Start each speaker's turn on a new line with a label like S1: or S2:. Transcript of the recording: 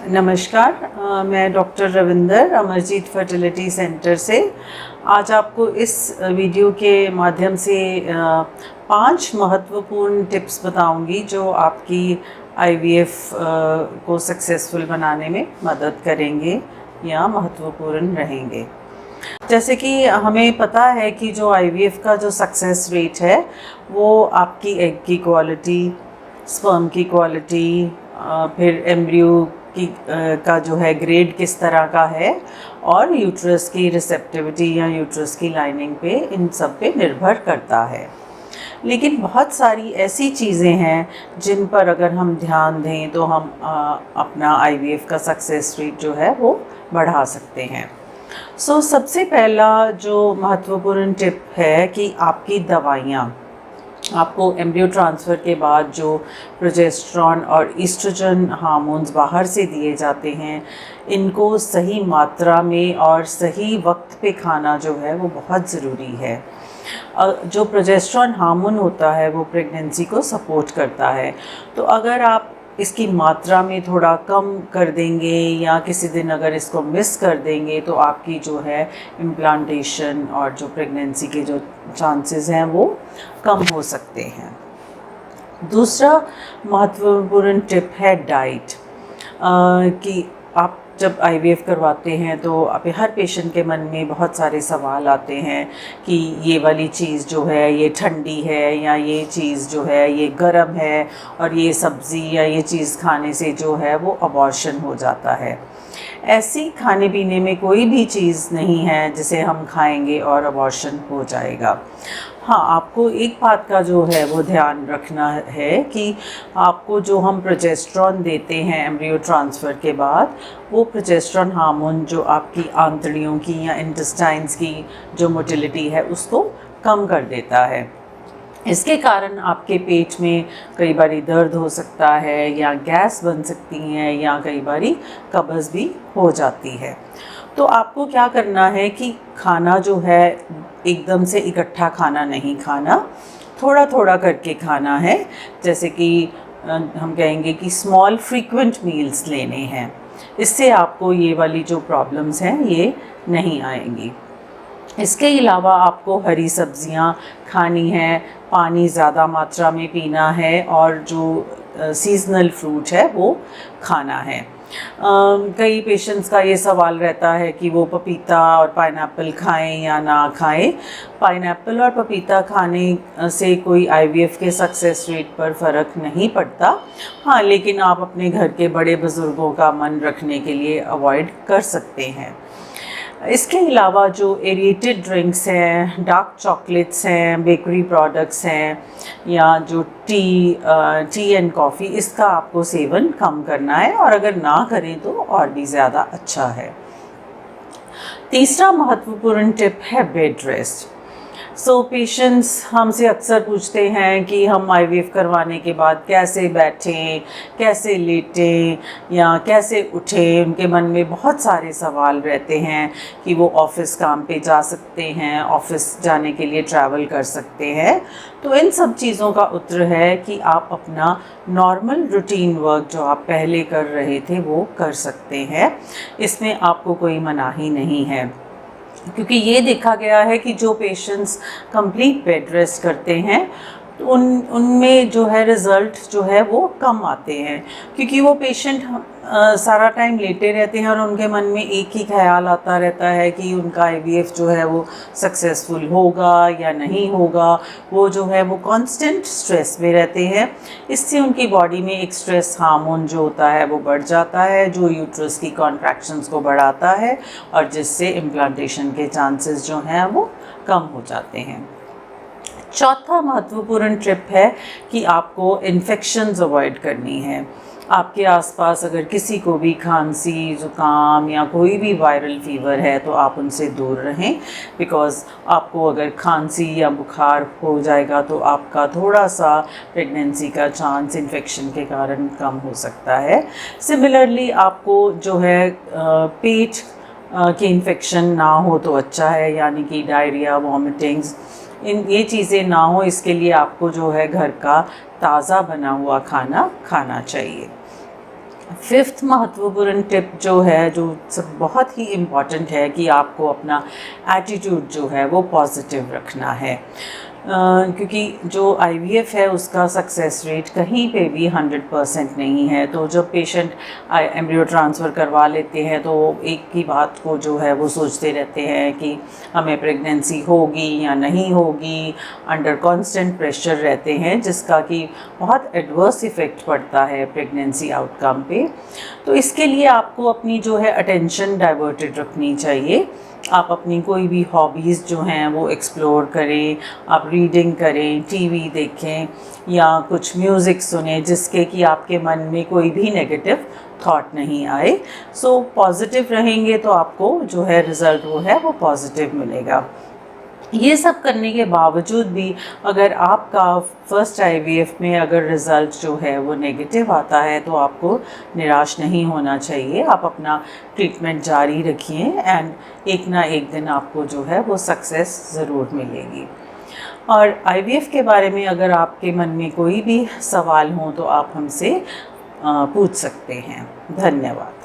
S1: नमस्कार। मैं doctor Ravinder Amarjeet fertility centre से आज आपको इस वीडियो के माध्यम से 5 महत्वपूर्ण टिप्स बताऊंगी जो आपकी आईवीएफ को सक्सेसफुल बनाने में मदद करेंगे या महत्वपूर्ण रहेंगे। जैसे कि हमें पता है कि जो आईवीएफ का जो सक्सेस रेट है वो आपकी एग की क्वालिटी, स्पर्म की क्वालिटी, फिर एम्ब्रियो की का जो है ग्रेड किस तरह का है और यूट्रस की रिसेप्टिविटी या यूट्रस की लाइनिंग पे, इन सब पे निर्भर करता है। लेकिन बहुत सारी ऐसी चीज़ें हैं जिन पर अगर हम ध्यान दें तो हम अपना आईवीएफ का सक्सेस रेट जो है वो बढ़ा सकते हैं। सबसे पहला जो महत्वपूर्ण टिप है कि आपकी दवाइयाँ, आपको एम्ब्रियो ट्रांसफ़र के बाद जो प्रोजेस्टेरॉन और ईस्ट्रोजन हार्मोन्स बाहर से दिए जाते हैं, इनको सही मात्रा में और सही वक्त पे खाना जो है वो बहुत ज़रूरी है। जो प्रोजेस्टेरॉन हार्मोन होता है वो प्रेगनेंसी को सपोर्ट करता है, तो अगर आप इसकी मात्रा में थोड़ा कम कर देंगे या किसी दिन अगर इसको मिस कर देंगे तो आपकी जो है इम्प्लांटेशन और जो प्रेगनेंसी के जो चांसेस हैं वो कम हो सकते हैं। दूसरा महत्वपूर्ण टिप है डाइट। कि आप जब आईवीएफ करवाते हैं तो आप हर पेशेंट के मन में बहुत सारे सवाल आते हैं कि ये वाली चीज़ जो है ये ठंडी है या ये चीज़ जो है ये गर्म है और ये सब्ज़ी या ये चीज़ खाने से जो है वो अबॉर्शन हो जाता है। ऐसी खाने पीने में कोई भी चीज़ नहीं है जिसे हम खाएंगे और अबॉर्शन हो जाएगा। हाँ, आपको एक बात का जो है वो ध्यान रखना है कि आपको जो हम प्रोजेस्टेरॉन देते हैं एम्ब्रियो ट्रांसफ़र के बाद, वो प्रोजेस्टेरॉन हार्मोन जो आपकी आंतड़ियों की या इंटेस्टाइन्स की जो मोटिलिटी है उसको कम कर देता है। इसके कारण आपके पेट में कई बारी दर्द हो सकता है या गैस बन सकती है या कई बारी कब्ज़ भी हो जाती है। तो आपको क्या करना है कि खाना जो है एकदम से इकट्ठा खाना नहीं खाना, थोड़ा थोड़ा करके खाना है। जैसे कि हम कहेंगे कि स्मॉल फ्रीक्वेंट मील्स लेने हैं, इससे आपको ये वाली जो प्रॉब्लम्स हैं ये नहीं आएंगी। इसके अलावा आपको हरी सब्जियां खानी है, पानी ज़्यादा मात्रा में पीना है और जो सीजनल फ्रूट है वो खाना है। कई पेशेंट्स का ये सवाल रहता है कि वो पपीता और पाइनएप्पल खाएं या ना खाएं। पाइनएप्पल और पपीता खाने से कोई आईवीएफ के सक्सेस रेट पर फ़र्क नहीं पड़ता। हाँ, लेकिन आप अपने घर के बड़े बुज़ुर्गों का मन रखने के लिए अवॉइड कर सकते हैं। इसके अलावा जो एरिएटेड ड्रिंक्स हैं, डार्क चॉकलेट्स हैं, बेकरी प्रोडक्ट्स हैं या जो टी एंड कॉफ़ी, इसका आपको सेवन कम करना है और अगर ना करें तो और भी ज़्यादा अच्छा है। तीसरा महत्वपूर्ण टिप है बेड रेस्ट। पेशेंट्स हमसे अक्सर पूछते हैं कि हम आईवीएफ करवाने के बाद कैसे बैठें, कैसे लेटें या कैसे उठें। उनके मन में बहुत सारे सवाल रहते हैं कि वो ऑफ़िस काम पे जा सकते हैं, ऑफ़िस जाने के लिए ट्रैवल कर सकते हैं। तो इन सब चीज़ों का उत्तर है कि आप अपना नॉर्मल रूटीन वर्क जो आप पहले कर रहे थे वो कर सकते हैं। इसमें आपको कोई मनाही नहीं है, क्योंकि ये देखा गया है कि जो पेशेंट्स कंप्लीट बेड रेस्ट करते हैं तो उनमें जो है रिज़ल्ट जो है वो कम आते हैं, क्योंकि वो पेशेंट सारा टाइम लेटे रहते हैं और उनके मन में एक ही ख्याल आता रहता है कि उनका आईवीएफ जो है वो सक्सेसफुल होगा या नहीं होगा। वो जो है वो कांस्टेंट स्ट्रेस में रहते हैं। इससे उनकी बॉडी में एक स्ट्रेस हार्मोन जो होता है वो बढ़ जाता है, जो यूट्रस की कॉन्ट्रैक्शंस को बढ़ाता है और जिससे इम्प्लांटेशन के चांसेस जो हैं वो कम हो जाते हैं। चौथा महत्वपूर्ण टिप है कि आपको इन्फेक्शंस अवॉइड करनी है। आपके आसपास अगर किसी को भी खांसी, ज़ुकाम या कोई भी वायरल फीवर है तो आप उनसे दूर रहें, बिकॉज़ आपको अगर खांसी या बुखार हो जाएगा तो आपका थोड़ा सा प्रेगनेंसी का चांस इन्फेक्शन के कारण कम हो सकता है। सिमिलरली आपको जो है पेट की इन्फेक्शन ना हो तो अच्छा है, यानी कि डायरिया, वॉमिटिंग्स, ये चीज़ें ना हो, इसके लिए आपको जो है घर का ताज़ा बना हुआ खाना खाना चाहिए। फिफ्थ महत्वपूर्ण टिप जो है, जो सब बहुत ही इम्पॉर्टेंट है, कि आपको अपना एटीट्यूड जो है वो पॉजिटिव रखना है। क्योंकि जो आईवीएफ है उसका सक्सेस रेट कहीं पे भी 100% नहीं है। तो जब पेशेंट एम्ब्रियो ट्रांसफ़र करवा लेते हैं तो एक ही बात को जो है वो सोचते रहते हैं कि हमें प्रेगनेंसी होगी या नहीं होगी, अंडर कांस्टेंट प्रेशर रहते हैं, जिसका कि बहुत एडवर्स इफ़ेक्ट पड़ता है प्रेगनेंसी आउटकम पे। तो इसके लिए आपको अपनी जो है अटेंशन डाइवर्टेड रखनी चाहिए। आप अपनी कोई भी हॉबीज़ जो हैं वो एक्सप्लोर करें, आप रीडिंग करें, टीवी देखें या कुछ म्यूज़िक सुने, जिसके कि आपके मन में कोई भी नेगेटिव थॉट नहीं आए। सो पॉजिटिव रहेंगे तो आपको जो है रिज़ल्ट वो है वो पॉजिटिव मिलेगा। ये सब करने के बावजूद भी अगर आपका फर्स्ट आईवीएफ में अगर रिज़ल्ट जो है वो नेगेटिव आता है तो आपको निराश नहीं होना चाहिए। आप अपना ट्रीटमेंट जारी रखिए एंड एक ना एक दिन आपको जो है वो सक्सेस ज़रूर मिलेगी। और आईवीएफ के बारे में अगर आपके मन में कोई भी सवाल हो तो आप हमसे पूछ सकते हैं। धन्यवाद।